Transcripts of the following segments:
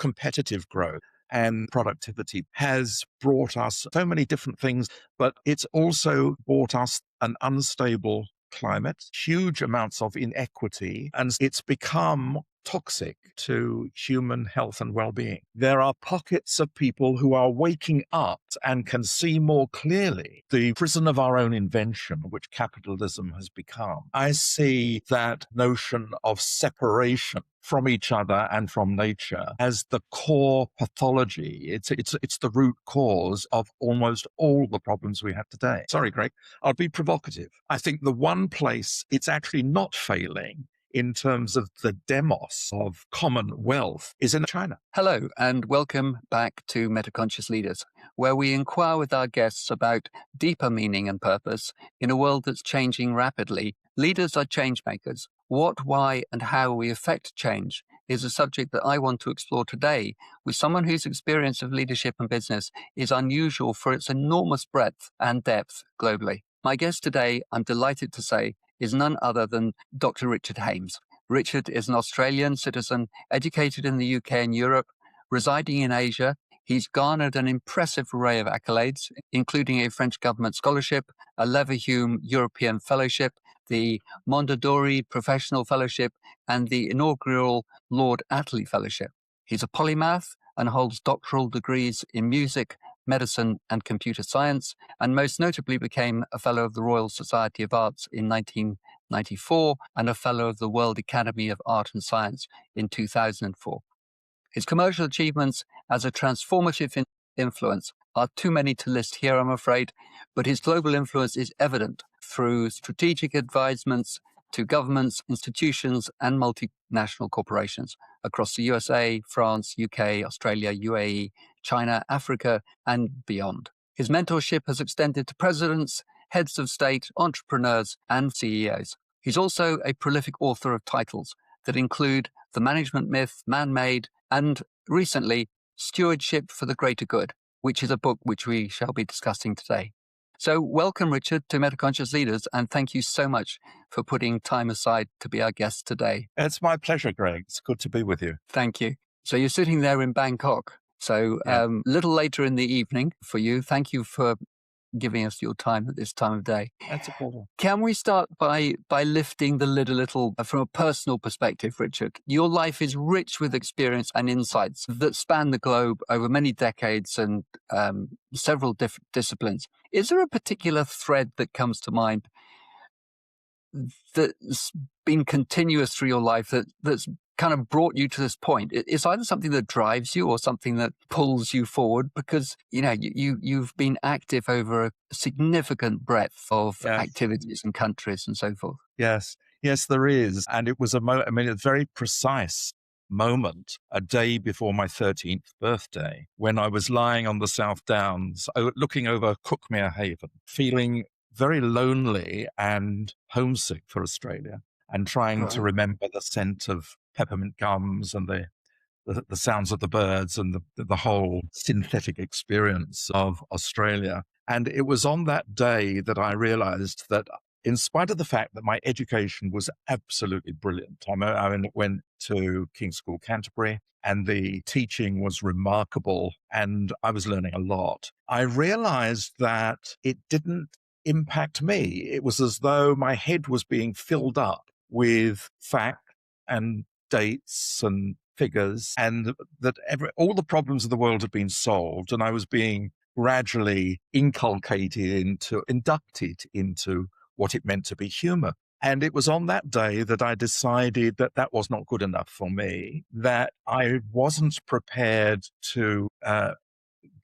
competitive growth and productivity has brought us so many different things, but it's also brought us an unstable climate, huge amounts of inequity, and it's become toxic to human health and well-being. There are pockets of people who are waking up and can see more clearly the prison of our own invention, which capitalism has become. I see that notion of separation from each other and from nature as the core pathology. It's the root cause of almost all the problems we have today. Sorry, Greg, I'll be provocative. I think the one place it's actually not failing in terms of the demos of common wealth is in China. Hello, and welcome back to Metaconscious Leaders, where we inquire with our guests about deeper meaning and purpose in a world that's changing rapidly. Leaders are change makers. What, why, and how we affect change is a subject that I want to explore today with someone whose experience of leadership and business is unusual for its enormous breadth and depth globally. My guest today, I'm delighted to say, is none other than Dr. Richard Hames. Richard is an Australian citizen, educated in the UK and Europe, residing in Asia. He's garnered an impressive array of accolades, including a French government scholarship, a Leverhulme European Fellowship, the Mondadori Professional Fellowship, and the inaugural Lord Attlee Fellowship. He's a polymath and holds doctoral degrees in music, medicine, and computer science, and most notably became a Fellow of the Royal Society of Arts in 1994 and a Fellow of the World Academy of Art and Science in 2004. His commercial achievements as a transformative influence are too many to list here, I'm afraid, but his global influence is evident through strategic advisements to governments, institutions, and multinational corporations across the USA, France, UK, Australia, UAE, China, Africa, and beyond. His mentorship has extended to presidents, heads of state, entrepreneurs, and CEOs. He's also a prolific author of titles that include The Management Myth, Manmade, and recently, Stewardship for the Greater Good, which is a book which we shall be discussing today. So welcome, Richard, to Metaconscious Leaders, and thank you so much for putting time aside to be our guest today. It's my pleasure, Greg. It's good to be with you. Thank you. So you're sitting there in Bangkok. So a little later in the evening for you. Thank you for giving us your time at this time of day. That's a pleasure. Can we start by lifting the lid a little from a personal perspective, Richard? Your life is rich with experience and insights that span the globe over many decades and several different disciplines. Is there a particular thread that comes to mind that's been continuous through your life that's kind of brought you to this point? It's either something that drives you or something that pulls you forward, because you've been active over a significant breadth of activities and countries and so forth. Yes, there is, and it was a very precise moment, a day before my 13th birthday, when I was lying on the South Downs, looking over Cookmere Haven, feeling very lonely and homesick for Australia, and trying to remember the scent of peppermint gums and the sounds of the birds and the whole synthetic experience of Australia. And it was on that day that I realized that in spite of the fact that my education was absolutely brilliant, I went to King's School Canterbury, and the teaching was remarkable, and I was learning a lot. I realized that it didn't impact me. It was as though my head was being filled up with fact and dates and figures, and that all the problems of the world had been solved, and I was being gradually inducted into what it meant to be human. And it was on that day that I decided that that was not good enough for me, that I wasn't prepared to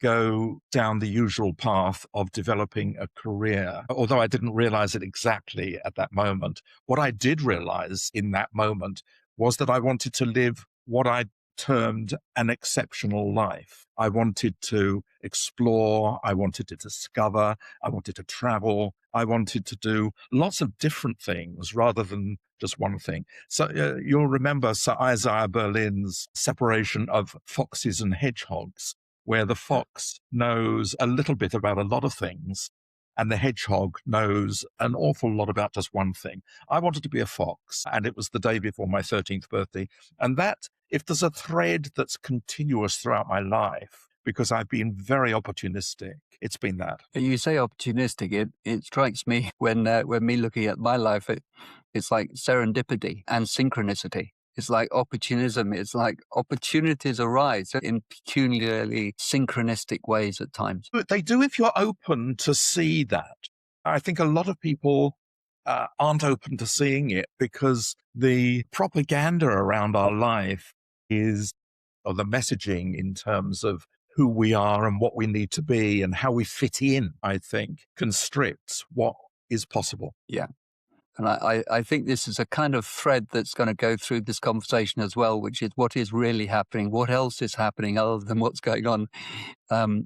go down the usual path of developing a career, although I didn't realize it exactly at that moment. What I did realize in that moment was that I wanted to live what I termed an exceptional life. I wanted to explore, I wanted to discover, I wanted to travel, I wanted to do lots of different things rather than just one thing. So you'll remember Sir Isaiah Berlin's separation of foxes and hedgehogs, where the fox knows a little bit about a lot of things and the hedgehog knows an awful lot about just one thing. I wanted to be a fox, and it was the day before my 13th birthday. And that if there's a thread that's continuous throughout my life, because I've been very opportunistic, it's been that. You say opportunistic. It strikes me when me looking at my life, it's like serendipity and synchronicity. It's like opportunism. It's like opportunities arise in peculiarly synchronistic ways at times. But they do if you're open to see that. I think a lot of people aren't open to seeing it because the propaganda around our life is, or the messaging in terms of who we are and what we need to be and how we fit in, I think, constricts what is possible. Yeah. And I think this is a kind of thread that's going to go through this conversation as well, which is what is really happening, what else is happening other than what's going on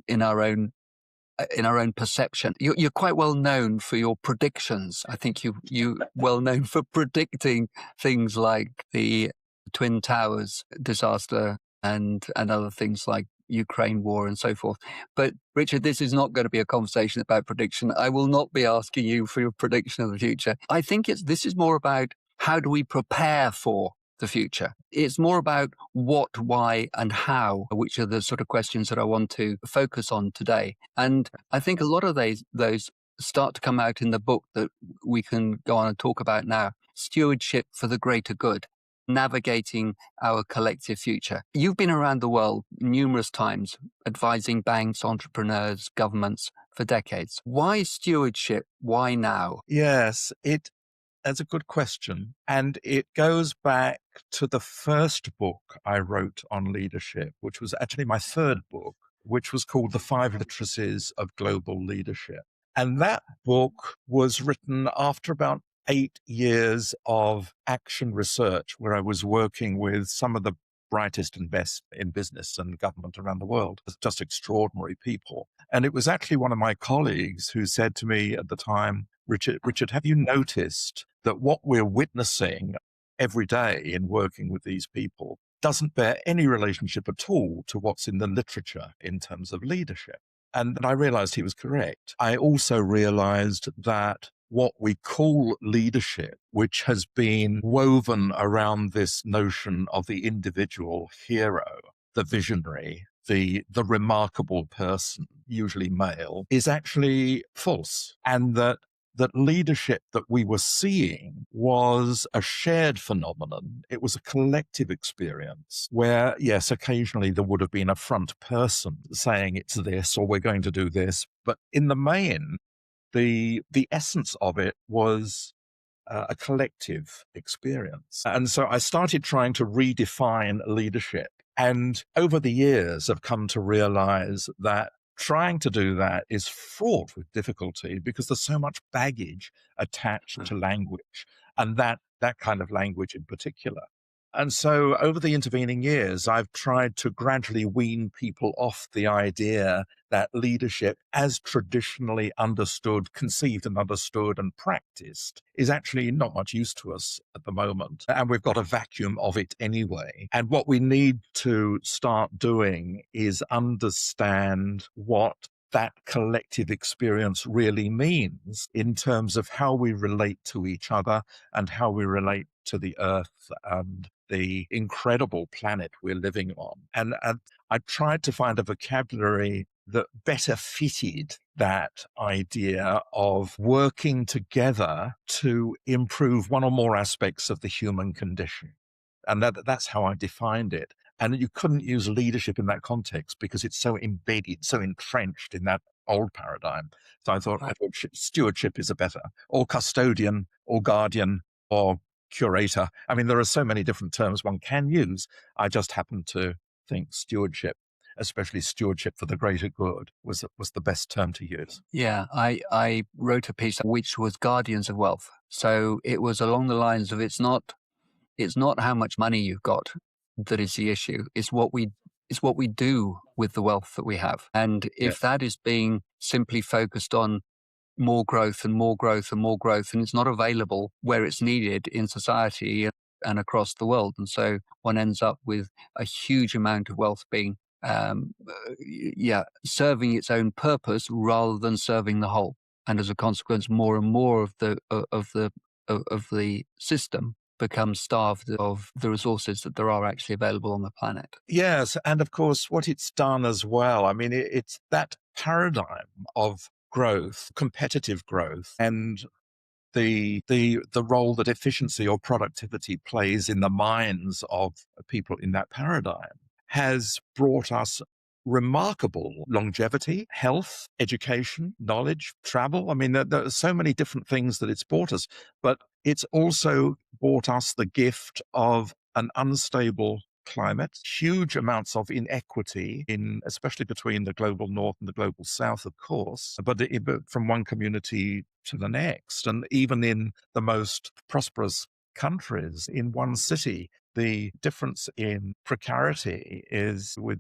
in our own perception. You're quite well known for your predictions. I think you well known for predicting things like the Twin Towers disaster and other things like Ukraine war and so forth. But Richard, this is not going to be a conversation about prediction. I will not be asking you for your prediction of the future. I think this is more about how do we prepare for the future. It's more about what, why, and how, which are the sort of questions that I want to focus on today. And I think a lot of those start to come out in the book that we can go on and talk about now. Stewardship for the greater good, navigating our collective future. You've been around the world numerous times, advising banks, entrepreneurs, governments for decades. Why stewardship? Why now? Yes, that's a good question. And it goes back to the first book I wrote on leadership, which was actually my third book, which was called The Five Literacies of Global Leadership. And that book was written after about 8 years of action research, where I was working with some of the brightest and best in business and government around the world, just extraordinary people. And it was actually one of my colleagues who said to me at the time, Richard, have you noticed that what we're witnessing every day in working with these people doesn't bear any relationship at all to what's in the literature in terms of leadership? And I realized he was correct. I also realized that what we call leadership, which has been woven around this notion of the individual hero, the visionary, the remarkable person, usually male, is actually false. And that leadership that we were seeing was a shared phenomenon. It was a collective experience where, yes, occasionally there would have been a front person saying it's this or we're going to do this. But in the main, the essence of it was a collective experience. And so I started trying to redefine leadership. And over the years, I've come to realize that trying to do that is fraught with difficulty because there's so much baggage attached to language, and that kind of language in particular. And so over the intervening years, I've tried to gradually wean people off the idea that leadership, as traditionally understood, conceived and understood and practiced, is actually not much use to us at the moment. And we've got a vacuum of it anyway. And what we need to start doing is understand what that collective experience really means in terms of how we relate to each other and how we relate to the earth and the incredible planet we're living on. And I tried to find a vocabulary that better fitted that idea of working together to improve one or more aspects of the human condition. And that's how I defined it. And you couldn't use leadership in that context because it's so embedded, so entrenched in that old paradigm. So I thought stewardship is a better, or custodian, or guardian, or curator. I mean, there are so many different terms one can use. I just happen to think stewardship, especially stewardship for the greater good, was the best term to use. Yeah, I wrote a piece which was Guardians of Wealth. So it was along the lines of it's not how much money you've got that is the issue. It's what we do with the wealth that we have. And if that is being simply focused on more growth and more growth and more growth, and it's not available where it's needed in society and across the world. And so one ends up with a huge amount of wealth being, serving its own purpose rather than serving the whole. And as a consequence, more and more of the system become starved of the resources that there are actually available on the planet. Yes, and of course, what it's done as well, I mean, it's that paradigm of growth, competitive growth, and the role that efficiency or productivity plays in the minds of people in that paradigm has brought us remarkable longevity, health, education, knowledge, travel. I mean, there are so many different things that it's brought us, but it's also brought us the gift of an unstable climate, huge amounts of inequity in, especially between the global north and the global south, of course, but from one community to the next. And even in the most prosperous countries in one city, the difference in precarity is with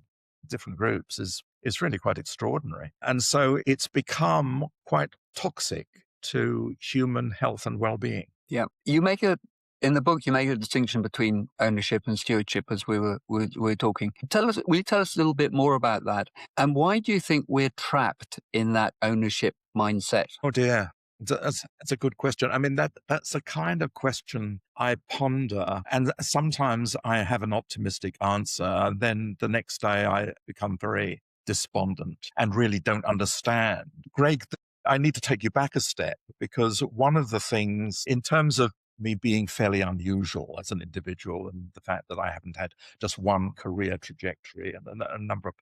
different groups is really quite extraordinary. And so it's become quite toxic to human health and well-being. Yeah. In the book, you make a distinction between ownership and stewardship, as we were talking. Will you tell us a little bit more about that? And why do you think we're trapped in that ownership mindset? Oh dear. That's a good question. I mean, that's a kind of question I ponder, and sometimes I have an optimistic answer. Then the next day I become very despondent and really don't understand. Greg, I need to take you back a step, because one of the things, in terms of me being fairly unusual as an individual, and the fact that I haven't had just one career trajectory and a number of,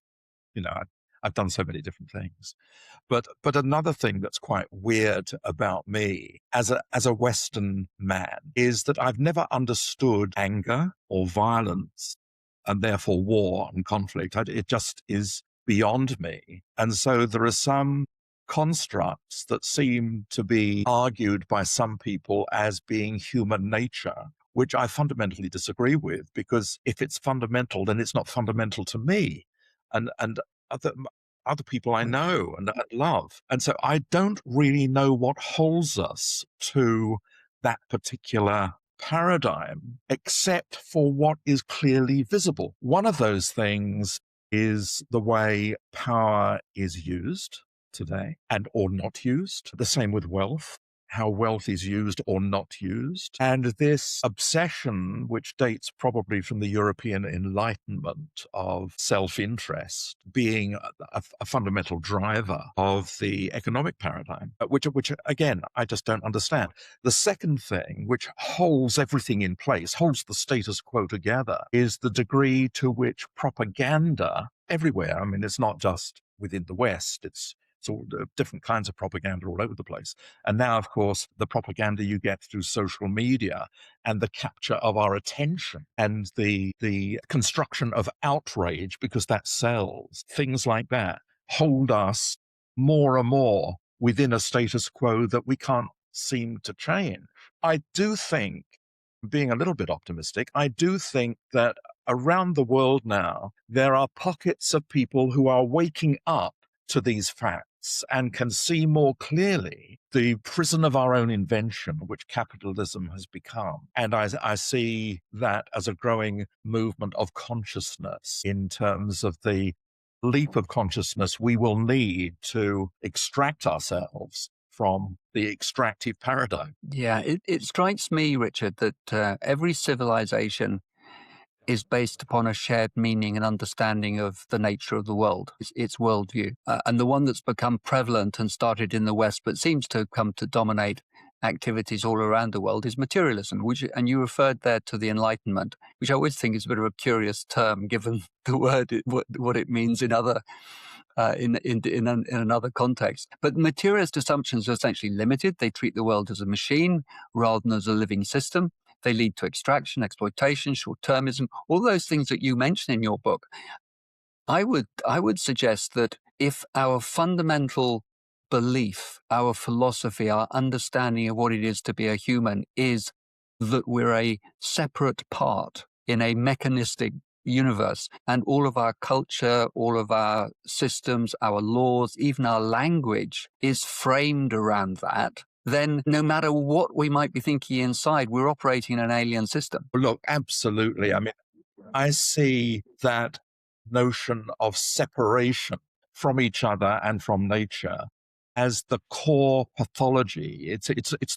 I've done so many different things. But another thing that's quite weird about me as a Western man is that I've never understood anger or violence, and therefore war and conflict. It just is beyond me. And so there are some constructs that seem to be argued by some people as being human nature, which I fundamentally disagree with, because if it's fundamental, then it's not fundamental to me. And other, other people I know and love. And so I don't really know what holds us to that particular paradigm, except for what is clearly visible. One of those things is the way power is used today and or not used. The same with wealth, how wealth is used or not used. And this obsession, which dates probably from the European Enlightenment, of self-interest being a fundamental driver of the economic paradigm, which again, I just don't understand. The second thing, which holds everything in place, holds the status quo together, is the degree to which propaganda everywhere, I mean, it's not just within the West, it's all different kinds of propaganda all over the place. And now, of course, the propaganda you get through social media and the capture of our attention and the construction of outrage, because that sells, things like that, hold us more and more within a status quo that we can't seem to change. I do think, being a little bit optimistic, I do think that around the world now, there are pockets of people who are waking up to these facts and can see more clearly the prison of our own invention, which capitalism has become. And I see that as a growing movement of consciousness in terms of the leap of consciousness we will need to extract ourselves from the extractive paradigm. Yeah, it strikes me, Richard, that every civilization is based upon a shared meaning and understanding of the nature of the world, its worldview. And the one that's become prevalent and started in the West, but seems to have come to dominate activities all around the world, is materialism, and you referred there to the Enlightenment, which I always think is a bit of a curious term, given the word, what it means in other in another context. But materialist assumptions are essentially limited. They treat the world as a machine rather than as a living system. They lead to extraction, exploitation, short-termism, all those things that you mention in your book. I would suggest that if our fundamental belief, our philosophy, our understanding of what it is to be a human is that we're a separate part in a mechanistic universe, and all of our culture, all of our systems, our laws, even our language is framed around that, then no matter what we might be thinking inside, we're operating in an alien system. Look, absolutely. I mean, I see that notion of separation from each other and from nature as the core pathology. It's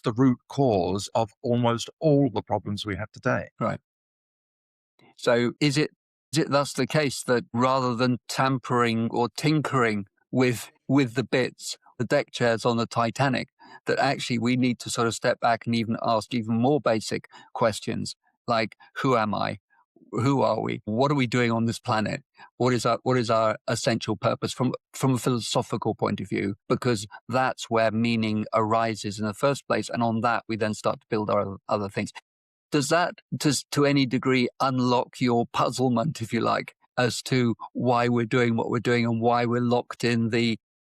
the root cause of almost all the problems we have today. Right. So is it thus the case that rather than tampering or tinkering with the bits, the deck chairs on the Titanic, that actually we need to sort of step back and even ask even more basic questions like, who am I? Who are we? What are we doing on this planet? What is our essential purpose from a philosophical point of view? Because that's where meaning arises in the first place, and on that we then start to build our other things. Does that, to any degree, unlock your puzzlement, if you like, as to why we're doing what we're doing and why we're locked in the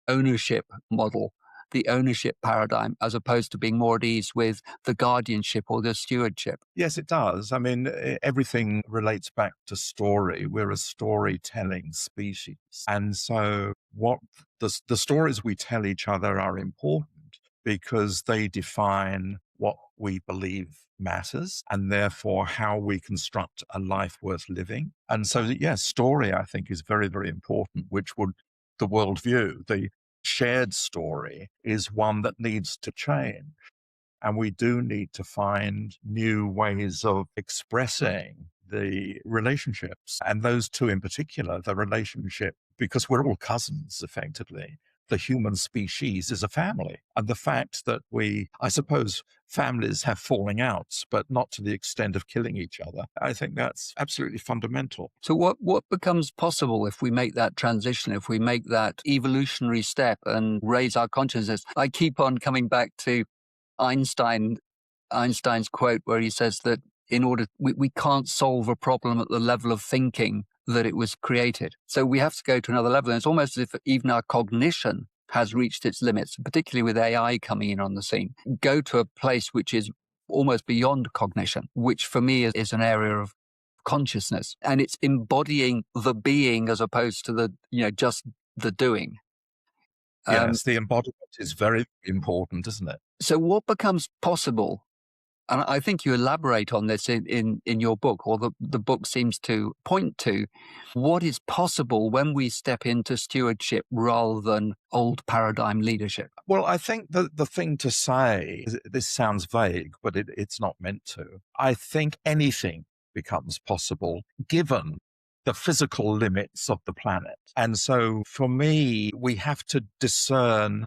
ownership model, the ownership paradigm, as opposed to being more at ease with the guardianship or the stewardship? Yes, it does. I mean, everything relates back to story. We're a storytelling species. And so what the stories we tell each other are important because they define what we believe matters and therefore how we construct a life worth living. And so, yes, story, I think, is very, very important, which would the worldview, the shared story is one that needs to change. And we do need to find new ways of expressing the relationships. And those two in particular, the relationship, because we're all cousins, effectively. The human species is a family. And the fact that I suppose families have falling outs, but not to the extent of killing each other, I think that's absolutely fundamental. So what becomes possible if we make that transition, if we make that evolutionary step and raise our consciousness? I keep on coming back to Einstein's quote where he says that we can't solve a problem at the level of thinking that it was created. So we have to go to another level. And it's almost as if even our cognition has reached its limits, particularly with AI coming in on the scene. Go to a place which is almost beyond cognition, which for me is an area of consciousness. And it's embodying the being as opposed to just the doing. Yes, the embodiment is very important, isn't it? So what becomes possible, and I think you elaborate on this in your book, or the book seems to point to, what is possible when we step into stewardship rather than old paradigm leadership? Well, I think the thing to say, this sounds vague, but it's not meant to. I think anything becomes possible given the physical limits of the planet. And so for me, we have to discern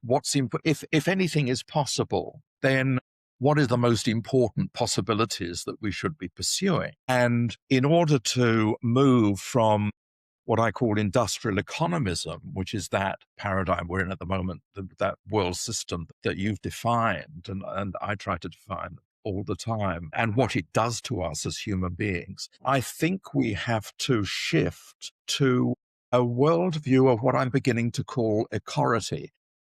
if anything is possible, then what are the most important possibilities that we should be pursuing? And in order to move from what I call industrial economism, which is that paradigm we're in at the moment, that world system that you've defined and I try to define all the time, and what it does to us as human beings, I think we have to shift to a worldview of what I'm beginning to call ecority.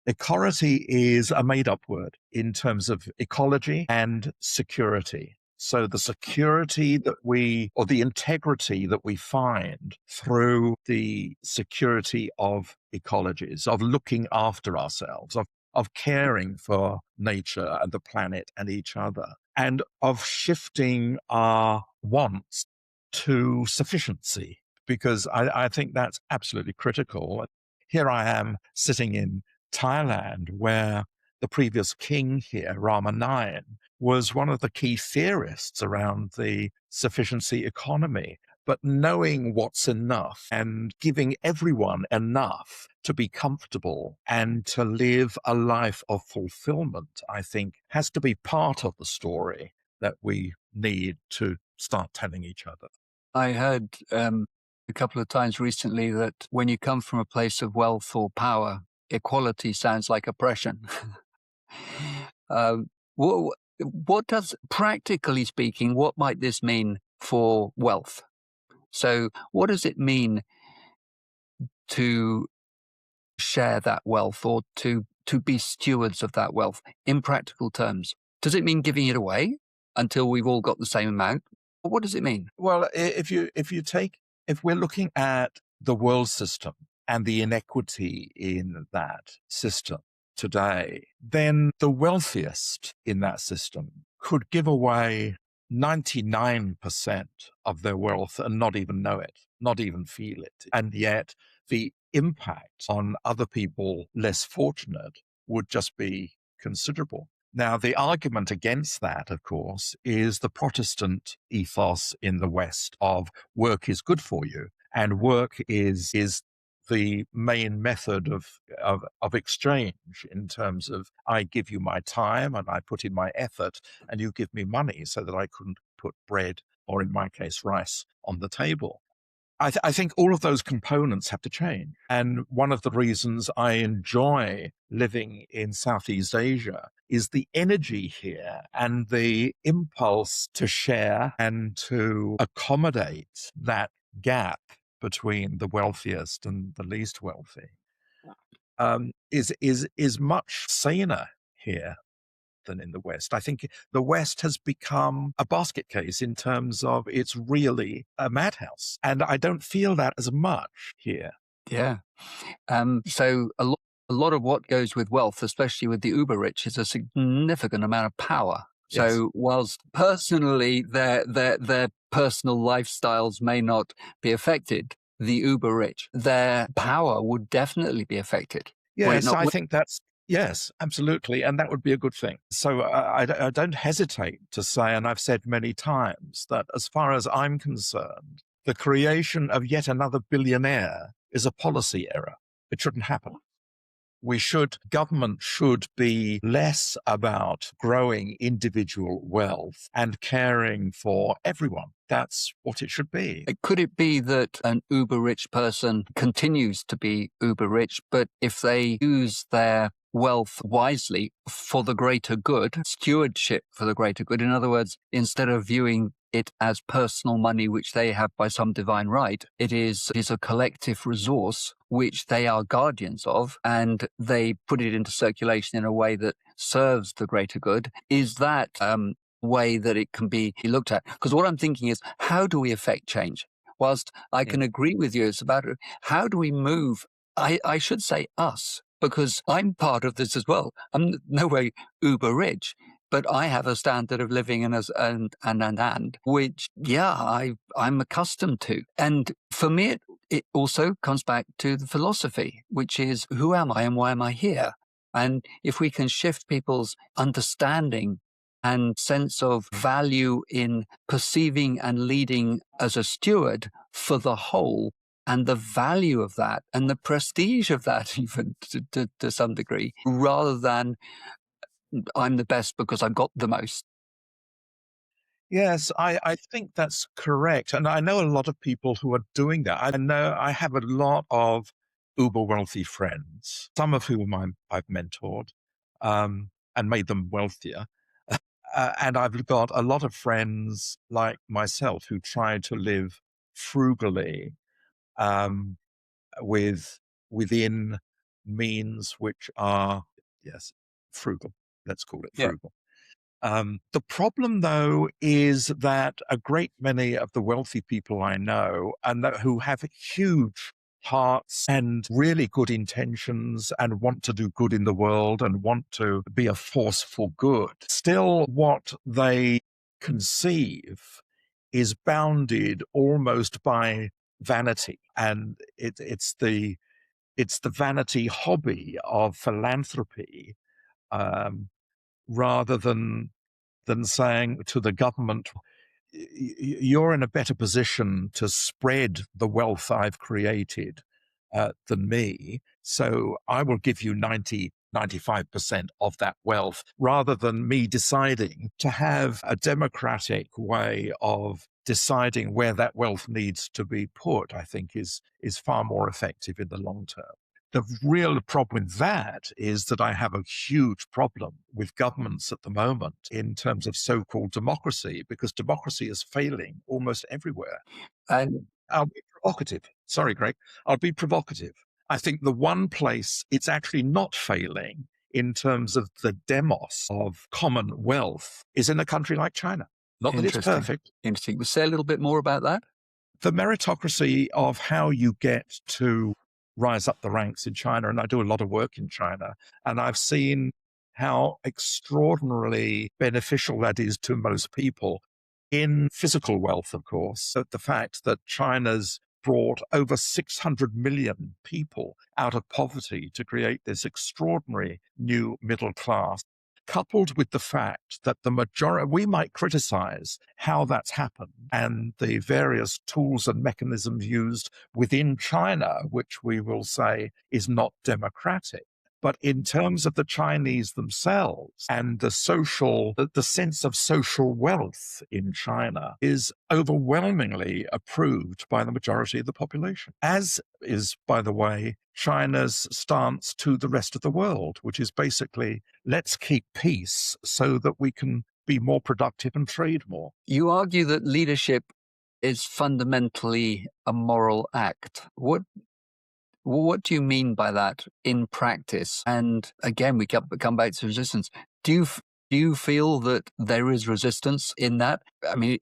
Ecority is a made-up word in terms of ecology and security. So the security or the integrity that we find through the security of ecologies, of looking after ourselves, of caring for nature and the planet and each other, and of shifting our wants to sufficiency, because I think that's absolutely critical. Here I am sitting in Thailand, where the previous king here, Rama IX, was one of the key theorists around the sufficiency economy. But knowing what's enough and giving everyone enough to be comfortable and to live a life of fulfillment, I think, has to be part of the story that we need to start telling each other. I heard a couple of times recently that when you come from a place of wealth or power, equality sounds like oppression. What does, practically speaking, what might this mean for wealth? So what does it mean to share that wealth or to be stewards of that wealth in practical terms? Does it mean giving it away until we've all got the same amount? What does it mean? Well, if we're looking at the world system and the inequity in that system today, then the wealthiest in that system could give away 99% of their wealth and not even know it, not even feel it. And yet the impact on other people less fortunate would just be considerable. Now, the argument against that, of course, is the Protestant ethos in the West of work is good for you, and work is the main method of exchange, in terms of I give you my time and I put in my effort and you give me money so that I couldn't put bread, or in my case, rice, on the table. I think all of those components have to change. And one of the reasons I enjoy living in Southeast Asia is the energy here and the impulse to share and to accommodate that gap between the wealthiest and the least wealthy, is much saner here than in the West. I think the West has become a basket case in terms of it's really a madhouse. And I don't feel that as much here. Yeah. So a lot of what goes with wealth, especially with the uber rich, is a significant amount of power. Yes. So whilst personally their personal lifestyles may not be affected, the uber rich, their power would definitely be affected. Would it Yes, not? I think that's, yes, absolutely. And that would be a good thing. So I don't hesitate to say, and I've said many times, that as far as I'm concerned, the creation of yet another billionaire is a policy error. It shouldn't happen. Government should be less about growing individual wealth and caring for everyone. That's what it should be. Could it be that an uber rich person continues to be uber rich, but if they use their wealth wisely for the greater good, stewardship for the greater good, in other words, instead of viewing it as personal money which they have by some divine right, it is a collective resource which they are guardians of, and they put it into circulation in a way that serves the greater good? Is that way that it can be looked at? Because what I'm thinking is, how do we affect change? Whilst I can agree with you, it's about how do we move, I should say us, because I'm part of this as well. I'm no way uber rich, but I have a standard of living and which, I'm accustomed to. And for me, it also comes back to the philosophy, which is, who am I and why am I here? And if we can shift people's understanding and sense of value in perceiving and leading as a steward for the whole, and the value of that and the prestige of that, even to some degree, rather than I'm the best because I've got the most. Yes, I think that's correct. And I know a lot of people who are doing that. I know I have a lot of uber wealthy friends, some of whom I've mentored and made them wealthier. And I've got a lot of friends like myself who try to live frugally, um, within means which are, yes, frugal. Let's call it Yeah. frugal. The problem, though, is that a great many of the wealthy people I know, and who have huge hearts and really good intentions and want to do good in the world and want to be a force for good, still what they conceive is bounded almost by vanity. And it's the vanity hobby of philanthropy, um, rather than saying to the government, you're in a better position to spread the wealth I've created than me, so I will give you 95% of that wealth, rather than me deciding to have a democratic way of deciding where that wealth needs to be put. I think is far more effective in the long term. The real problem with that is that I have a huge problem with governments at the moment in terms of so-called democracy, because democracy is failing almost everywhere. And I'll be provocative. Sorry, Greg. I'll be provocative. I think the one place it's actually not failing in terms of the demos of common wealth is in a country like China. Not that it's perfect. Interesting. Say a little bit more about that. The meritocracy of how you get to rise up the ranks in China, and I do a lot of work in China, and I've seen how extraordinarily beneficial that is to most people in physical wealth, of course. The fact that China's brought over 600 million people out of poverty to create this extraordinary new middle class, coupled with the fact that the majority, we might criticize how that's happened and the various tools and mechanisms used within China, which we will say is not democratic. But in terms of the Chinese themselves and the sense of social wealth in China is overwhelmingly approved by the majority of the population, as is, by the way, China's stance to the rest of the world, which is basically, let's keep peace so that we can be more productive and trade more. You argue that leadership is fundamentally a moral act. What do you mean by that in practice? And again, we come back to resistance. Do you feel that there is resistance in that? I mean,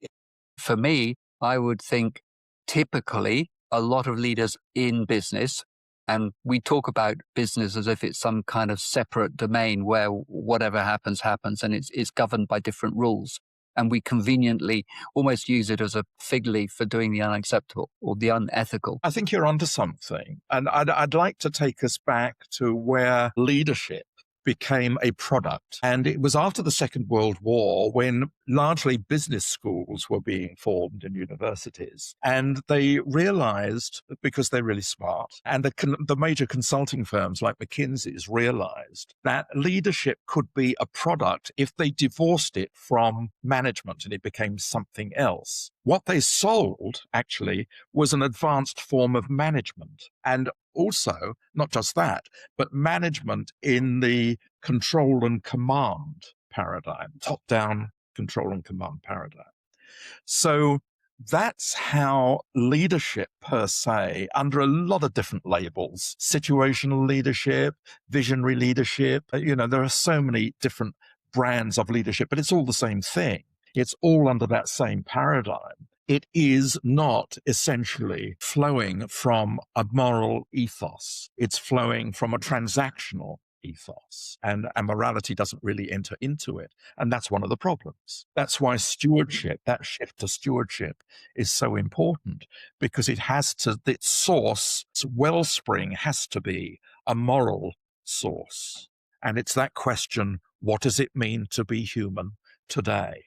for me, I would think typically a lot of leaders in business, and we talk about business as if it's some kind of separate domain where whatever happens, happens, and it's governed by different rules. And we conveniently almost use it as a fig leaf for doing the unacceptable or the unethical. I think you're onto something. And I'd like to take us back to where leadership became a product. And it was after the Second World War when largely business schools were being formed in universities. And they realized, because they're really smart, and the major consulting firms like McKinsey's realized that leadership could be a product if they divorced it from management and it became something else. What they sold, actually, was an advanced form of management. And also, not just that, but management in the control and command paradigm, top-down control and command paradigm. So that's how leadership per se, under a lot of different labels, situational leadership, visionary leadership, there are so many different brands of leadership, but it's all the same thing. It's all under that same paradigm. It is not essentially flowing from a moral ethos. It's flowing from a transactional ethos, and morality doesn't really enter into it. And that's one of the problems. That's why stewardship, that shift to stewardship, is so important, because its source, its wellspring has to be a moral source. And it's that question, what does it mean to be human today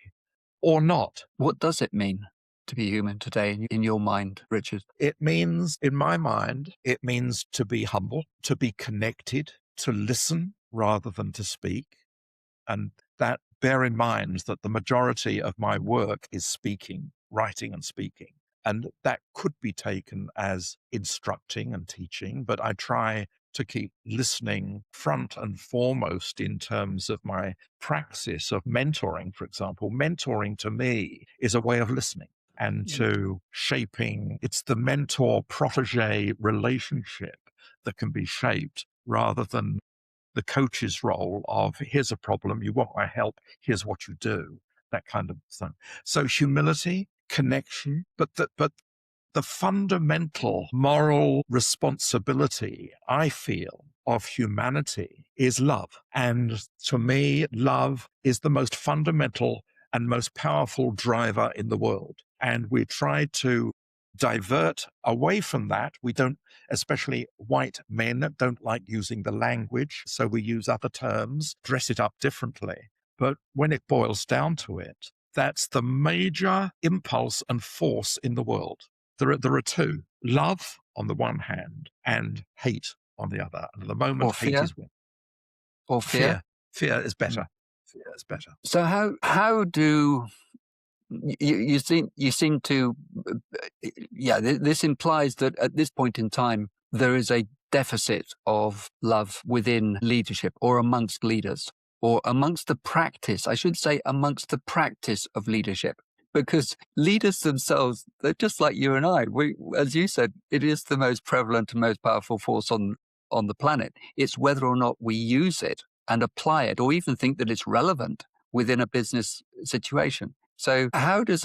or not? What does it mean to be human today in your mind, Richard? It means, in my mind, it means to be humble, to be connected, to listen rather than to speak. And that, bear in mind that the majority of my work is speaking, writing and speaking. And that could be taken as instructing and teaching, but I try to keep listening front and foremost in terms of my praxis of mentoring, for example. Mentoring to me is a way of listening and to shaping. It's the mentor-protege relationship that can be shaped rather than the coach's role of, here's a problem, you want my help, here's what you do, that kind of thing. So humility, connection, but the fundamental moral responsibility, I feel, of humanity is love. And to me, love is the most fundamental and most powerful driver in the world. And we try to divert away from that. We don't, especially white men, don't like using the language, so we use other terms, dress it up differently. But when it boils down to it, that's the major impulse and force in the world. There are two, love on the one hand and hate on the other. And at the moment, hate is winning. Or fear? Fear is better. Fear is better. So how do you seem to, this implies that at this point in time, there is a deficit of love within leadership or amongst leaders or amongst the practice, I should say amongst the practice of leadership. Because leaders themselves, they're just like you and I. We, as you said, it is the most prevalent and most powerful force on the planet. It's whether or not we use it and apply it or even think that it's relevant within a business situation. So how does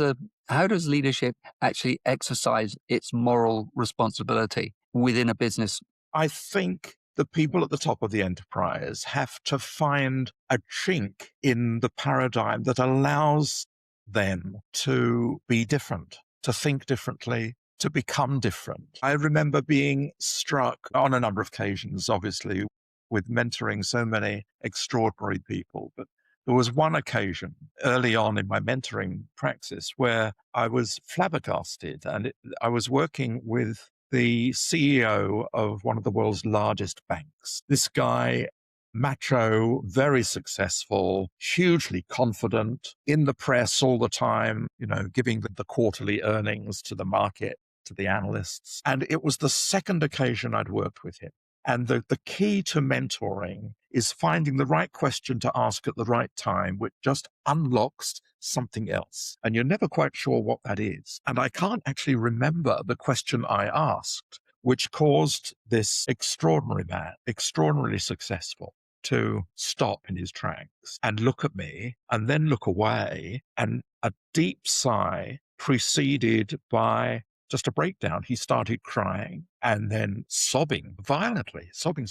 leadership actually exercise its moral responsibility within a business? I think the people at the top of the enterprise have to find a chink in the paradigm that allows them to be different, to think differently, to become different. I remember being struck on a number of occasions, obviously, with mentoring so many extraordinary people. But there was one occasion early on in my mentoring practice where I was flabbergasted, and I was working with the CEO of one of the world's largest banks. This guy, macho, very successful, hugely confident, in the press all the time, giving the quarterly earnings to the market, to the analysts. And it was the second occasion I'd worked with him. And the key to mentoring is finding the right question to ask at the right time, which just unlocks something else. And you're never quite sure what that is. And I can't actually remember the question I asked, which caused this extraordinary man, extraordinarily successful, to stop in his tracks and look at me and then look away, and a deep sigh preceded by just a breakdown. He started crying and then sobbing violently, sobbing.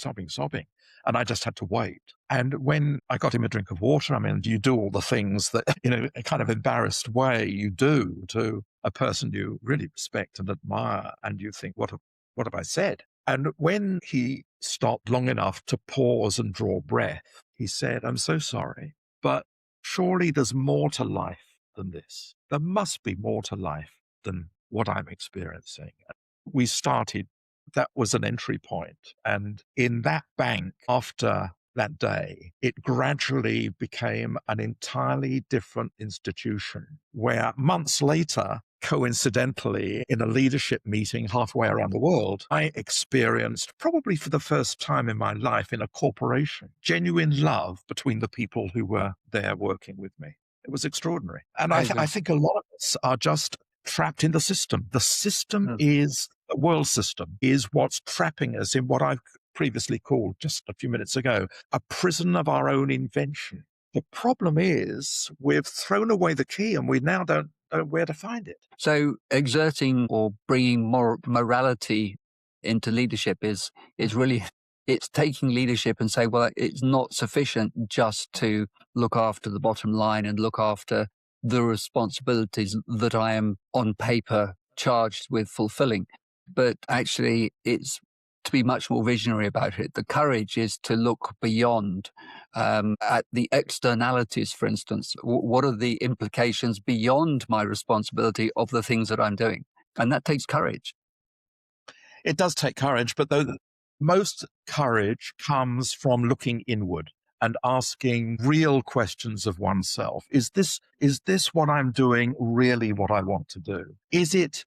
And I just had to wait. And when I got him a drink of water, I mean, you do all the things that, a kind of embarrassed way you do to a person you really respect and admire. And you think, what have I said? And when he stopped long enough to pause and draw breath, he said, "I'm so sorry, but surely there's more to life than this. There must be more to life than what I'm experiencing." We started, that was an entry point. And in that bank, after that day, it gradually became an entirely different institution where months later, coincidentally, in a leadership meeting halfway around the world, I experienced, probably for the first time in my life in a corporation, genuine love between the people who were there working with me. It was extraordinary. And I think a lot of us are just trapped in the system. The system is, the world system is what's trapping us in what I've previously called, just a few minutes ago, a prison of our own invention. The problem is we've thrown away the key and we now don't know where to find it. So exerting or bringing more morality into leadership is really, it's taking leadership and say, well, it's not sufficient just to look after the bottom line and look after the responsibilities that I am on paper charged with fulfilling. But actually, it's to be much more visionary about it. The courage is to look beyond at the externalities, for instance. What are the implications beyond my responsibility of the things that I'm doing? And that takes courage. It does take courage, but most courage comes from looking inward and asking real questions of oneself. Is this what I'm doing really what I want to do? Is it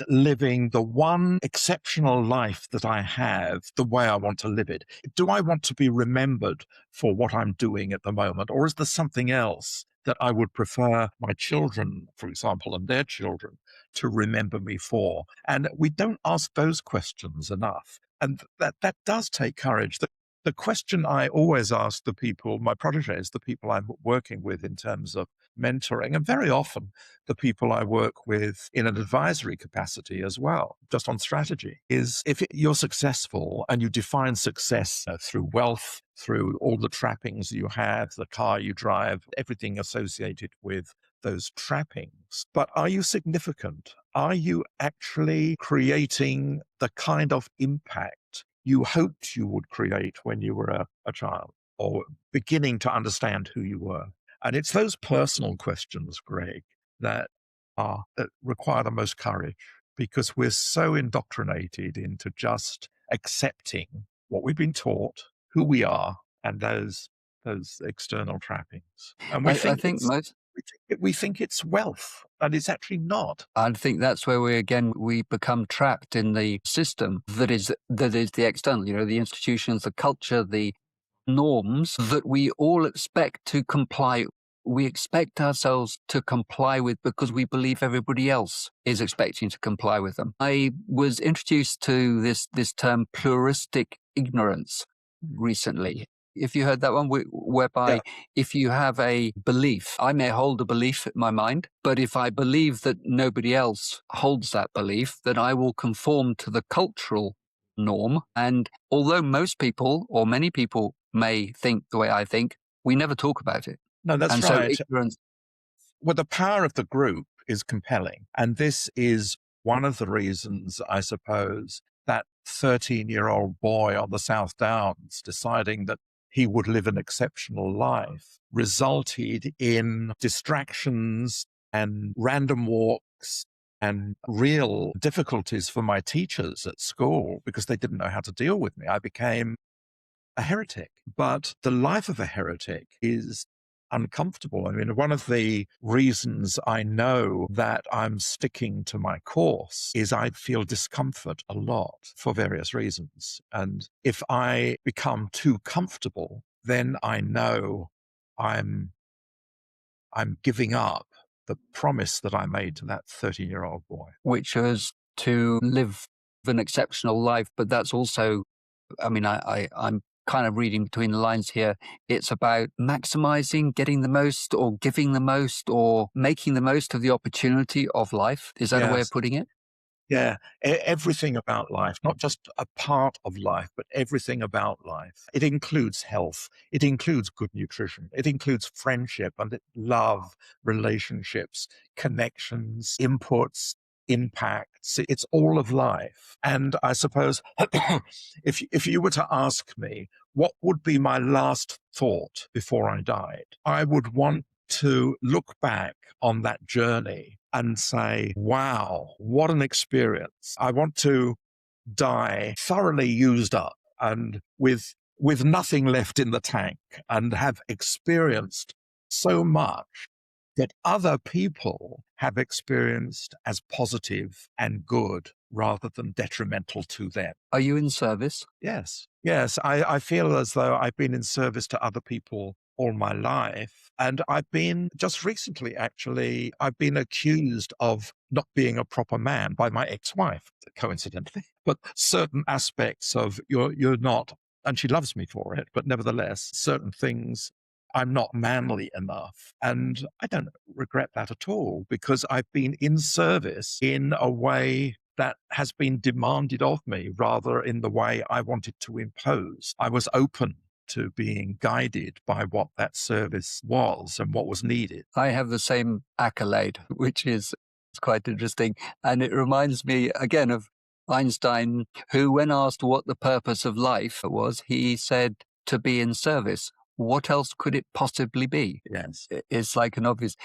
living the one exceptional life that I have the way I want to live it? Do I want to be remembered for what I'm doing at the moment? Or is there something else that I would prefer my children, for example, and their children to remember me for? And we don't ask those questions enough. And that does take courage. The question I always ask the people, my proteges, the people I'm working with in terms of mentoring, and very often the people I work with in an advisory capacity as well, just on strategy, is if you're successful and you define success through wealth, through all the trappings you have, the car you drive, everything associated with those trappings. But are you significant? Are you actually creating the kind of impact you hoped you would create when you were a child, or beginning to understand who you were? And it's those personal questions, Greg, that require the most courage, because we're so indoctrinated into just accepting what we've been taught, who we are, and those external trappings. And we I think think most. we think it's wealth, and it's actually not. I think that's where we become trapped in the system that is the external, the institutions, the culture, the norms that we all expect to comply. We expect ourselves to comply with because we believe everybody else is expecting to comply with them. I was introduced to this term pluralistic ignorance recently. If you heard that one, whereby if you have a belief, I may hold a belief in my mind, but if I believe that nobody else holds that belief, then I will conform to the cultural norm. And although most people or many people may think the way I think, we never talk about it. No, that's and right. So ignorance. Well, the power of the group is compelling. And this is one of the reasons, I suppose, that 13-year-old boy on the South Downs deciding that he would live an exceptional life resulted in distractions and random walks and real difficulties for my teachers at school because they didn't know how to deal with me. I became a heretic. But the life of a heretic is uncomfortable. I mean, one of the reasons I know that I'm sticking to my course is I feel discomfort a lot for various reasons. And if I become too comfortable, then I know I'm giving up the promise that I made to that 13-year-old boy. Which was to live an exceptional life. But that's also, I mean, I'm kind of reading between the lines here. It's about maximizing, getting the most, or giving the most, or making the most of the opportunity of life. Is that a way of Yes. putting it? Yeah, everything about life, not just a part of life, but everything about life. It includes health. It includes good nutrition. It includes friendship and love, relationships, connections, inputs, impacts. It's all of life. And I suppose if you were to ask me, what would be my last thought before I died? I would want to look back on that journey and say, wow, what an experience. I want to die thoroughly used up and with nothing left in the tank and have experienced so much that other people have experienced as positive and good rather than detrimental to them. Are you in service? Yes. Yes. I feel as though I've been in service to other people all my life. And I've been just recently, actually, I've been accused of not being a proper man by my ex-wife, coincidentally. But certain aspects of you're not, and she loves me for it, but nevertheless, certain things I'm not manly enough. And I don't regret that at all because I've been in service in a way that has been demanded of me rather in the way I wanted to impose. I was open to being guided by what that service was and what was needed. I have the same accolade, which is quite interesting. And it reminds me again of Einstein, who, when asked what the purpose of life was, he said to be in service. What else could it possibly be? Yes. It's like an obvious.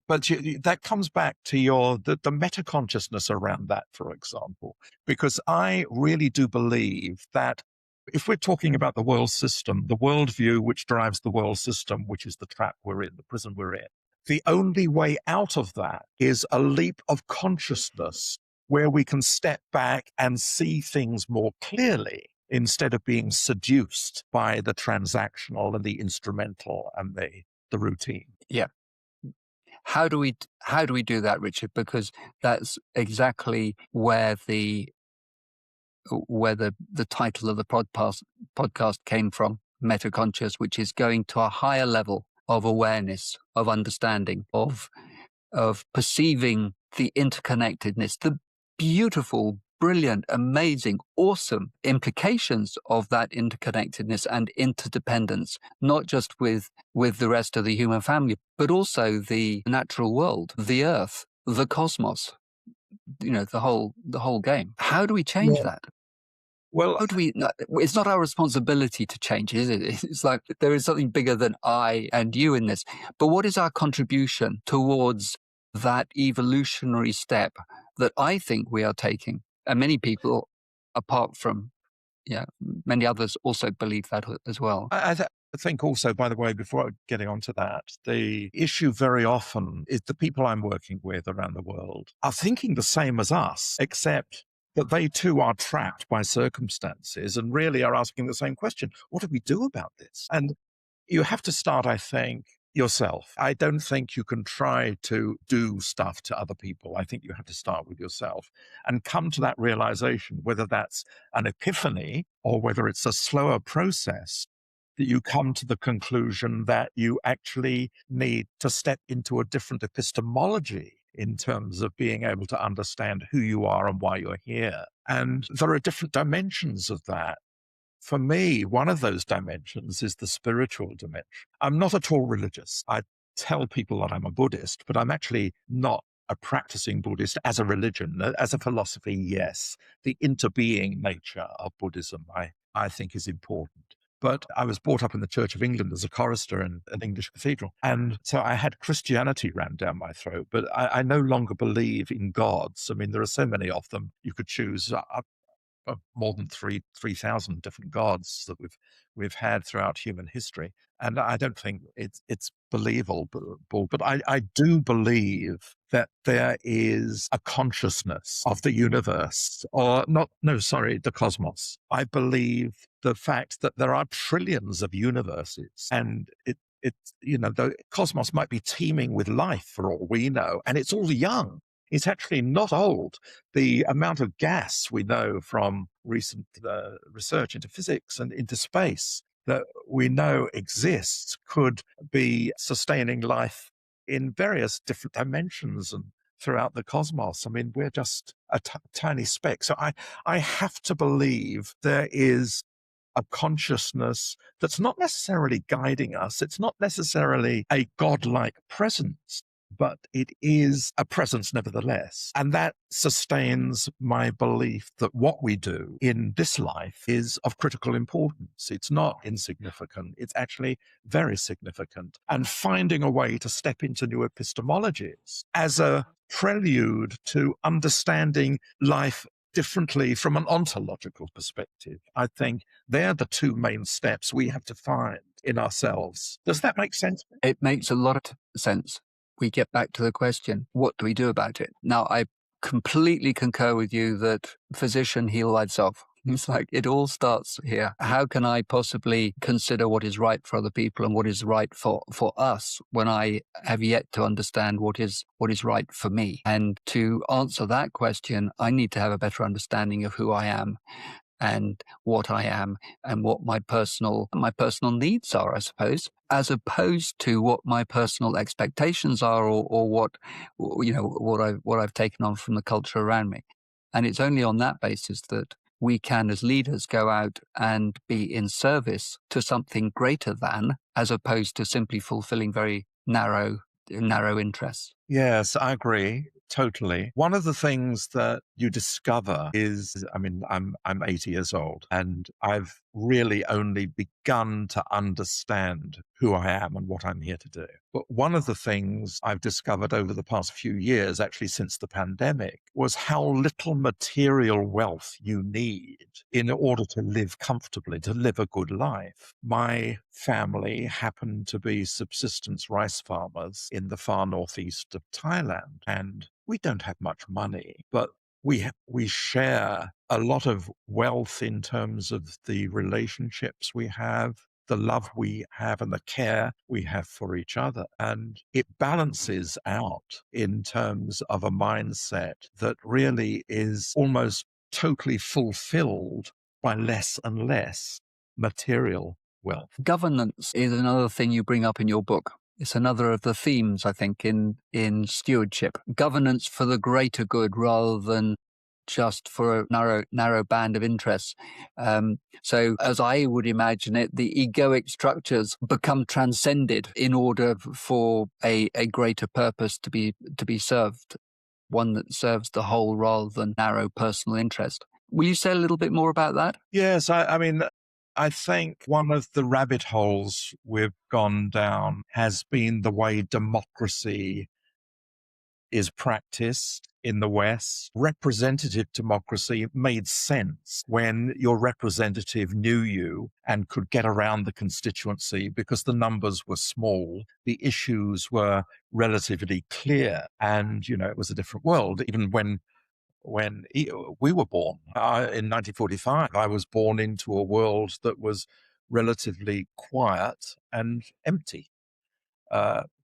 But that comes back to the meta consciousness around that, for example, because I really do believe that if we're talking about the world system, the worldview which drives the world system, which is the trap we're in, the prison we're in, the only way out of that is a leap of consciousness where we can step back and see things more clearly instead of being seduced by the transactional and the instrumental and the routine. Yeah. How do we do that, Richard? Because that's exactly where the title of the podcast came from, Metaconscious, which is going to a higher level of awareness, of understanding, of perceiving the interconnectedness, the beautiful, brilliant, amazing, awesome implications of that interconnectedness and interdependence, not just with the rest of the human family, but also the natural world, the earth, the cosmos, the whole game. How do we change that? Well, How do we? It's not our responsibility to change, is it? It's like there is something bigger than I and you in this. But what is our contribution towards that evolutionary step that I think we are taking? And many people, apart from, many others also believe that as well. I think also, by the way, before getting onto that, the issue very often is the people I'm working with around the world are thinking the same as us, except that they too are trapped by circumstances and really are asking the same question. What do we do about this? And you have to start, I think, yourself. I don't think you can try to do stuff to other people. I think you have to start with yourself and come to that realization, whether that's an epiphany or whether it's a slower process, that you come to the conclusion that you actually need to step into a different epistemology in terms of being able to understand who you are and why you're here. And there are different dimensions of that. For me, one of those dimensions is the spiritual dimension. I'm not at all religious. I tell people that I'm a Buddhist, but I'm actually not a practicing Buddhist as a religion, as a philosophy, yes. The interbeing nature of Buddhism, I think, is important. But I was brought up in the Church of England as a chorister in an English cathedral. And so I had Christianity rammed down my throat, but I no longer believe in gods. I mean, there are so many of them. You could choose more than 3,000 different gods that we've had throughout human history, and I don't think it's believable. But I do believe that there is a consciousness of the universe, or not? No, sorry, the cosmos. I believe the fact that there are trillions of universes, and it's the cosmos might be teeming with life for all we know, and it's all young. It's actually not old. The amount of gas we know from recent research into physics and into space that we know exists could be sustaining life in various different dimensions and throughout the cosmos. I mean, we're just a tiny speck. So I have to believe there is a consciousness that's not necessarily guiding us. It's not necessarily a godlike presence, but it is a presence nevertheless. And that sustains my belief that what we do in this life is of critical importance. It's not insignificant. It's actually very significant. And finding a way to step into new epistemologies as a prelude to understanding life differently from an ontological perspective, I think they're the two main steps we have to find in ourselves. Does that make sense? It makes a lot of sense. We get back to the question, what do we do about it? Now, I completely concur with you that physician, heal thyself. It's like it all starts here. How can I possibly consider what is right for other people and what is right for us when I have yet to understand what is right for me? And to answer that question, I need to have a better understanding of who I am and what I am and what my personal needs are, I suppose, as opposed to what my personal expectations are or what I've taken on from the culture around me. And it's only on that basis that we can, as leaders, go out and be in service to something greater than, as opposed to simply fulfilling very narrow interests. Yes, I agree. Totally. One of the things that you discover is, I mean, I'm 80 years old, and I've really only begun to understand who I am and what I'm here to do. But one of the things I've discovered over the past few years, actually since the pandemic, was how little material wealth you need in order to live comfortably, to live a good life. My family happened to be subsistence rice farmers in the far northeast of Thailand, and we don't have much money, but we share a lot of wealth in terms of the relationships we have, the love we have, and the care we have for each other. And it balances out in terms of a mindset that really is almost totally fulfilled by less and less material wealth. Governance is another thing you bring up in your book. It's another of the themes, I think, in Stewardship. Governance for the greater good rather than just for a narrow band of interests. So as I would imagine it, the egoic structures become transcended in order for a greater purpose to be served, one that serves the whole rather than narrow personal interest. Will you say a little bit more about that? Yes, I mean, I think one of the rabbit holes we've gone down has been the way democracy is practiced in the West. Representative democracy made sense when your representative knew you and could get around the constituency because the numbers were small, the issues were relatively clear, and, it was a different world. Even when we were born in 1945, I was born into a world that was relatively quiet and empty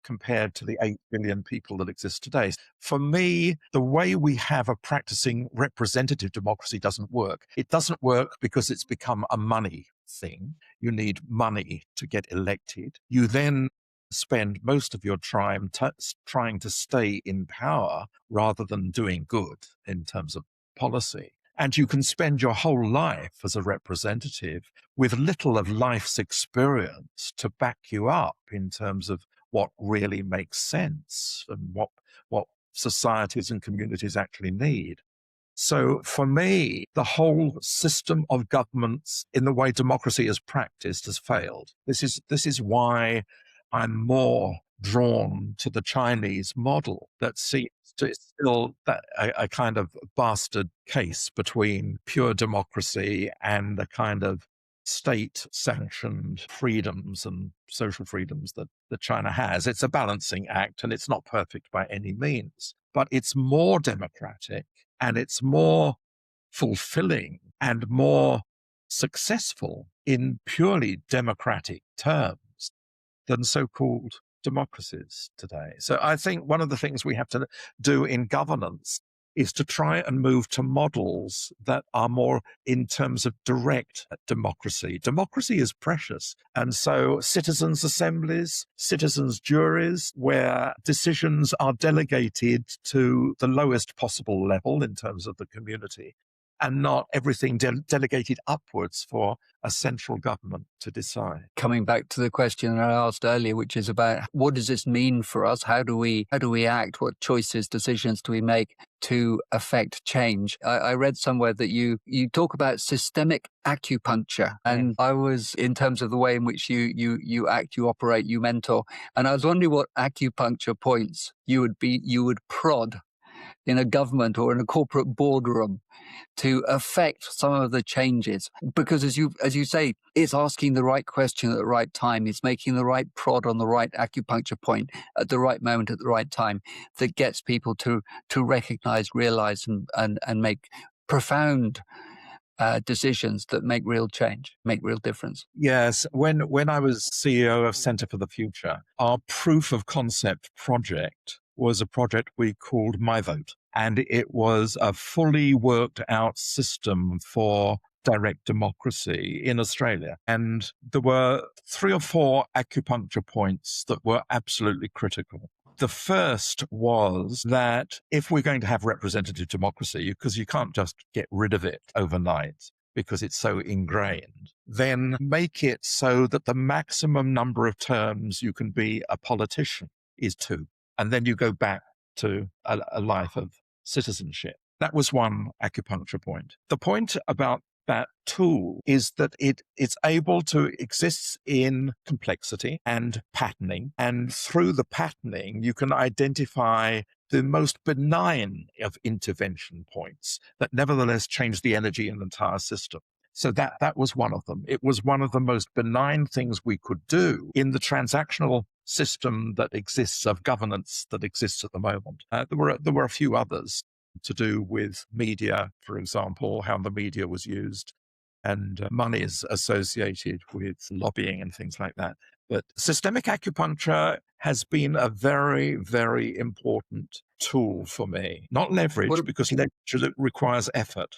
compared to the 8 billion people that exist today. For me, the way we have a practicing representative democracy doesn't work. It doesn't work because it's become a money thing. You need money to get elected. You then spend most of your time trying to stay in power rather than doing good in terms of policy. And you can spend your whole life as a representative with little of life's experience to back you up in terms of what really makes sense and what societies and communities actually need. So for me, the whole system of governments in the way democracy is practiced has failed. This is why I'm more drawn to the Chinese model that seems to still a kind of bastard case between pure democracy and a kind of state-sanctioned freedoms and social freedoms that China has. It's a balancing act, and it's not perfect by any means, but it's more democratic and it's more fulfilling and more successful in purely democratic terms than so-called democracies today. So I think one of the things we have to do in governance is to try and move to models that are more in terms of direct democracy. Democracy is precious. And so citizens' assemblies, citizens' juries, where decisions are delegated to the lowest possible level in terms of the community, and not everything delegated upwards for a central government to decide. Coming back to the question I asked earlier, which is about what does this mean for us? How do we act? What choices, decisions do we make to affect change? I read somewhere that you talk about systemic acupuncture, and I was, in terms of the way in which you act, you operate, you mentor, and I was wondering what acupuncture points you would prod in a government or in a corporate boardroom to affect some of the changes. Because as you say, it's asking the right question at the right time. It's making the right prod on the right acupuncture point at the right moment at the right time that gets people to recognize, realize, and make profound decisions that make real change, make real difference. Yes, when I was CEO of Centre for the Future, our proof of concept project was a project we called My Vote. And it was a fully worked out system for direct democracy in Australia. And there were 3 or 4 acupuncture points that were absolutely critical. The first was that if we're going to have representative democracy, because you can't just get rid of it overnight because it's so ingrained, then make it so that the maximum number of terms you can be a politician is 2. And then you go back to a life of citizenship. That was one acupuncture point. The point about that tool is that it's able to exist in complexity and patterning. And through the patterning, you can identify the most benign of intervention points that nevertheless change the energy in the entire system. So that was one of them. It was one of the most benign things we could do in the transactional system that exists, of governance that exists at the moment. There were a few others to do with media, for example, how the media was used, and money is associated with lobbying and things like that. But systemic acupuncture has been a very, very important tool for me. Not leverage, because leverage requires effort.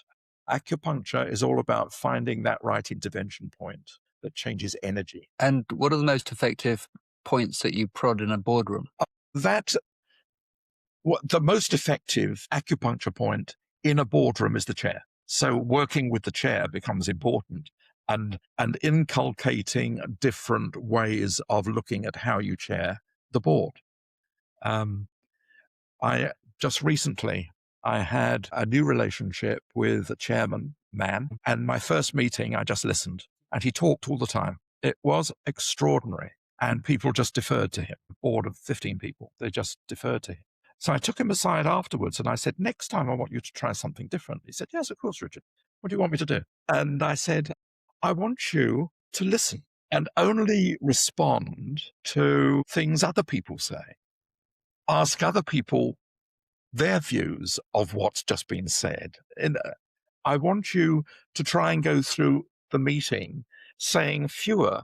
Acupuncture is all about finding that right intervention point that changes energy. And what are the most effective points that you prod in a boardroom? The most effective acupuncture point in a boardroom is the chair. So working with the chair becomes important, and inculcating different ways of looking at how you chair the board. I just recently, I had a new relationship with a chairman, man, and my first meeting, I just listened, and he talked all the time. It was extraordinary, and people just deferred to him. A board of 15 people, they just deferred to him. So I took him aside afterwards, and I said, next time I want you to try something different. He said, yes, of course, Richard. What do you want me to do? And I said, I want you to listen and only respond to things other people say. Ask other people their views of what's just been said. And I want you to try and go through the meeting saying fewer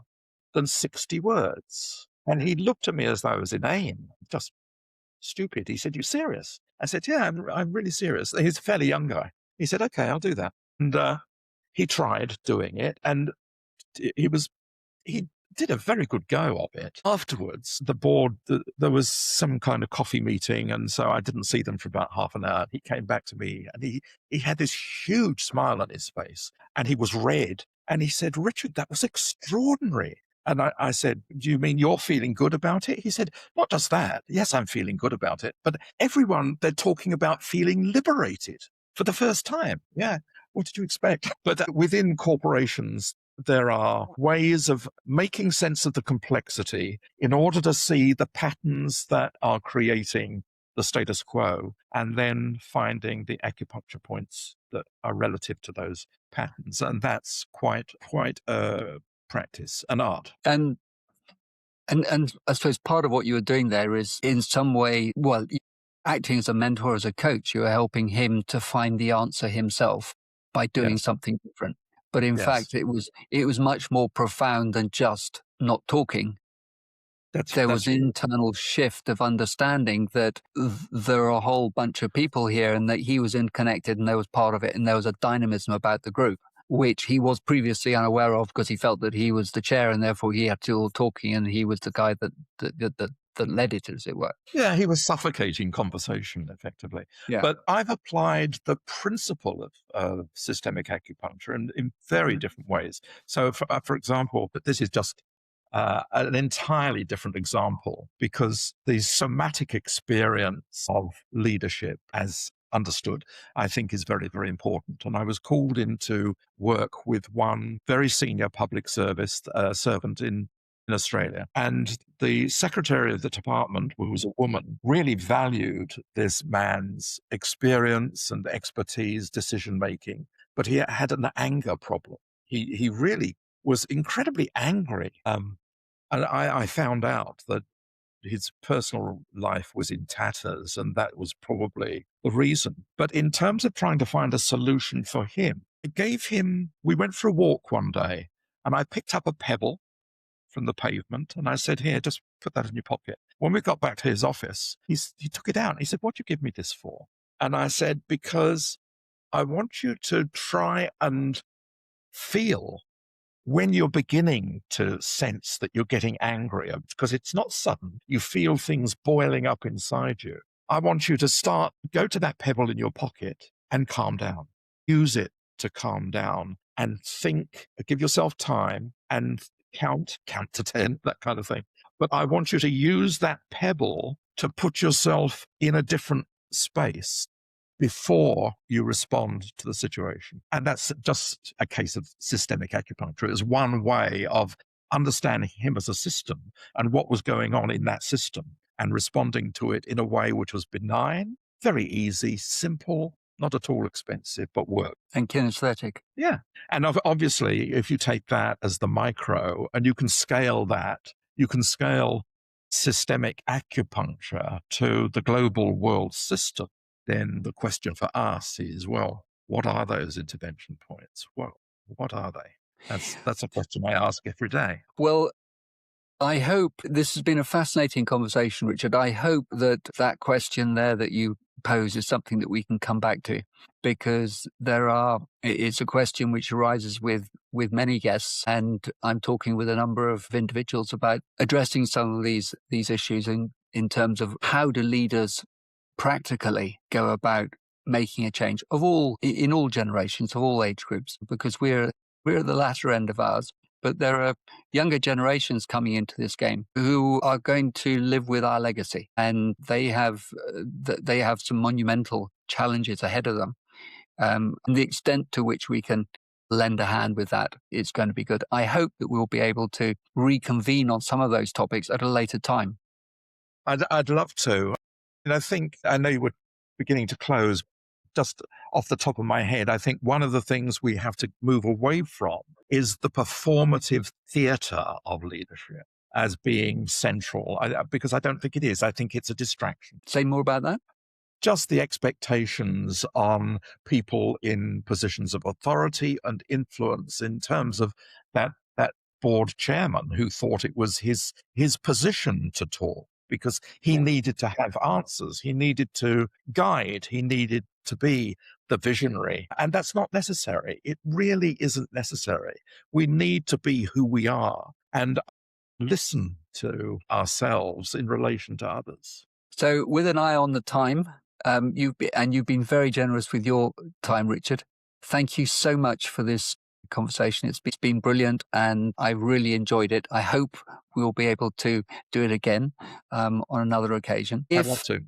than 60 words. And he looked at me as though I was inane, just stupid. He said, you serious? I said, yeah, I'm really serious. He's a fairly young guy. He said, okay, I'll do that. And he tried doing it, and he did a very good go of it. Afterwards, the board, there was some kind of coffee meeting, and so I didn't see them for about half an hour. He came back to me, and he had this huge smile on his face, and he was red. And he said, Richard, that was extraordinary. And I said, do you mean you're feeling good about it? He said, not just that. Yes, I'm feeling good about it. But everyone, they're talking about feeling liberated for the first time. Yeah. What did you expect? But within corporations, there are ways of making sense of the complexity in order to see the patterns that are creating the status quo, and then finding the acupuncture points that are relative to those patterns. And that's quite a practice, an art. And I suppose part of what you were doing there is in some way, well, acting as a mentor, as a coach, you are helping him to find the answer himself by doing Yes. something different. But in Yes. fact, it was much more profound than just not talking. There was an internal shift of understanding that there are a whole bunch of people here and that he was interconnected and there was part of it and there was a dynamism about the group, which he was previously unaware of because he felt that he was the chair and therefore he had to do all talking and he was the guy that led it, as it were. Yeah, he was suffocating conversation effectively. Yeah. But I've applied the principle of systemic acupuncture in very different ways. So, for example, but this is just an entirely different example, because the somatic experience of leadership, as understood, I think is very, very important. And I was called in to work with one very senior public service servant in Australia. And the secretary of the department, who was a woman, really valued this man's experience and expertise, decision making, but he had an anger problem. He really was incredibly angry. And I found out that his personal life was in tatters, and that was probably the reason. But in terms of trying to find a solution for him, it gave him, we went for a walk one day, and I picked up a pebble from the pavement, and I said, here, just put that in your pocket. When we got back to his office, he took it out. And he said, what do you give me this for? And I said, because I want you to try and feel when you're beginning to sense that you're getting angrier, because it's not sudden, you feel things boiling up inside you. I want you to go to that pebble in your pocket and calm down. Use it to calm down and think, give yourself time and count to 10, that kind of thing. But I want you to use that pebble to put yourself in a different space before you respond to the situation. And that's just a case of systemic acupuncture. It was one way of understanding him as a system and what was going on in that system and responding to it in a way which was benign, very easy, simple, not at all expensive, but worked. And kinesthetic. Yeah. And obviously, if you take that as the micro and you can scale that, you can scale systemic acupuncture to the global world system. Then the question for us is, well, what are those intervention points? Well, what are they? That's a question I ask every day. Well, I hope this has been a fascinating conversation, Richard. I hope that question there that you pose is something that we can come back to, because it's a question which arises with many guests, and I'm talking with a number of individuals about addressing some of these issues in terms of how do leaders practically go about making a change in all generations, of all age groups, because we're at the latter end of ours. But there are younger generations coming into this game who are going to live with our legacy, and they have some monumental challenges ahead of them. And the extent to which we can lend a hand with that is going to be good. I hope that we'll be able to reconvene on some of those topics at a later time. I'd love to. I know you were beginning to close. Just off the top of my head, I think one of the things we have to move away from is the performative theater of leadership as being central, because I don't think it is. I think it's a distraction. Say more about that. Just the expectations on people in positions of authority and influence in terms of that board chairman who thought it was his position to talk, because he needed to have answers. He needed to guide. He needed to be the visionary. And that's not necessary. It really isn't necessary. We need to be who we are and listen to ourselves in relation to others. So with an eye on the time, you've been very generous with your time, Richard. Thank you so much for this conversation. It's been brilliant, and I really enjoyed it. I hope we will be able to do it again on another occasion. I'd love to.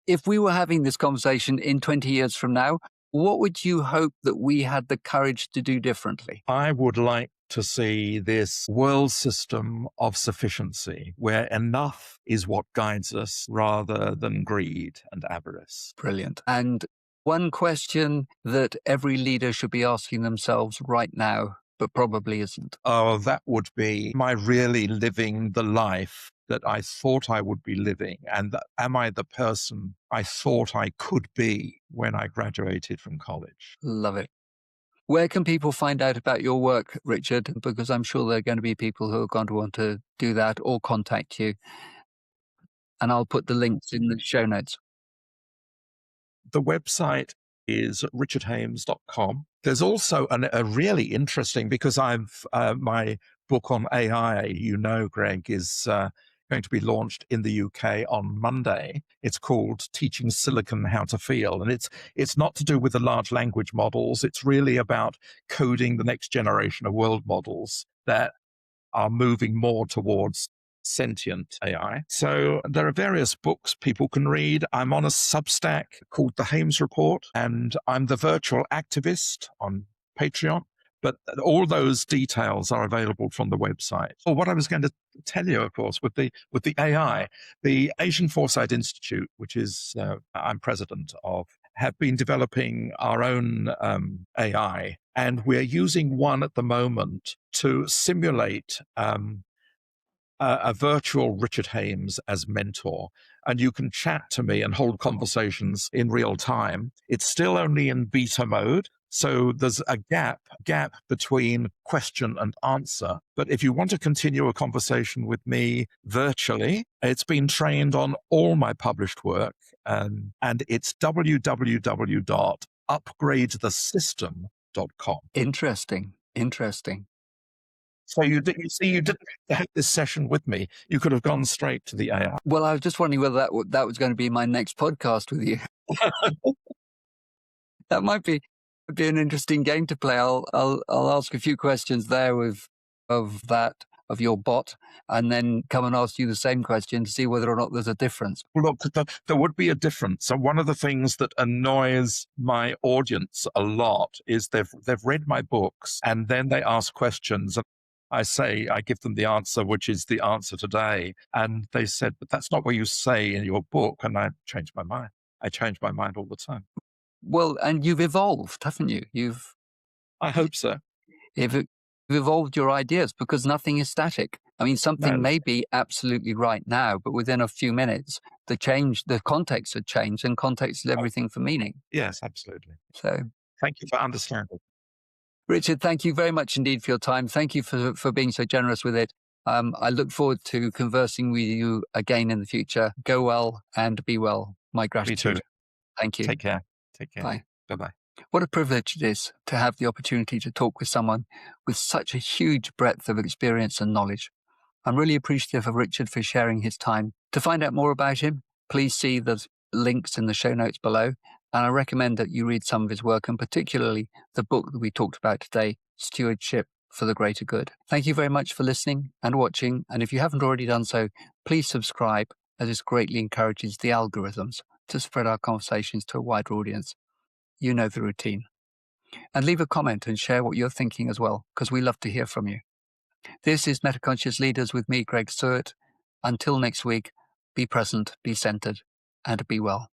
If we were having this conversation in 20 years from now, what would you hope that we had the courage to do differently? I would like to see this world system of sufficiency where enough is what guides us rather than greed and avarice. Brilliant. And one question that every leader should be asking themselves right now, but probably isn't. Oh, that would be, am I really living the life that I thought I would be living? And am I the person I thought I could be when I graduated from college? Love it. Where can people find out about your work, Richard? Because I'm sure there are going to be people who are going to want to do that or contact you. And I'll put the links in the show notes. The website is richardhames.com. There's also a really interesting, because my book on AI, Greg, is going to be launched in the UK on Monday. It's called Teaching Silicon How to Feel. And it's not to do with the large language models. It's really about coding the next generation of world models that are moving more towards sentient AI. So there are various books people can read. I'm on a Substack called The Hames Report, and I'm the virtual activist on Patreon. But all those details are available from the website. Or what I was going to tell you, of course, with the AI, the Asian Foresight Institute, which is I'm president of, have been developing our own AI, and we're using one at the moment to simulate a virtual Richard Hames as mentor. And you can chat to me and hold conversations in real time. It's still only in beta mode, so there's a gap between question and answer. But if you want to continue a conversation with me virtually, it's been trained on all my published work, and it's www.upgradethesystem.com. Interesting. So you didn't have this session with me. You could have gone straight to the AI. Well, I was just wondering whether that was going to be my next podcast with you. That might be an interesting game to play. I'll ask a few questions there of your bot, and then come and ask you the same question to see whether or not there's a difference. Look, there would be a difference. So one of the things that annoys my audience a lot is they've read my books and then they ask questions. I give them the answer, which is the answer today. And they said, but that's not what you say in your book. And I changed my mind. I change my mind all the time. Well, and you've evolved, haven't you? I hope so. You've evolved your ideas, because nothing is static. I mean, something may be absolutely right now, but within a few minutes, the context had changed, and context is everything for meaning. Yes, absolutely. So thank you for understanding. Richard, thank you very much indeed for your time. Thank you for being so generous with it. I look forward to conversing with you again in the future. Go well and be well. My gratitude. Me too. Thank you. Take care. Bye. Bye-bye. What a privilege it is to have the opportunity to talk with someone with such a huge breadth of experience and knowledge. I'm really appreciative of Richard for sharing his time. To find out more about him, please see the links in the show notes below. And I recommend that you read some of his work, and particularly the book that we talked about today, Stewardship for the Greater Good. Thank you very much for listening and watching. And if you haven't already done so, please subscribe, as this greatly encourages the algorithms to spread our conversations to a wider audience. You know the routine. And leave a comment and share what you're thinking as well, because we love to hear from you. This is Metaconscious Leaders with me, Greg Suart. Until next week, be present, be centered, and be well.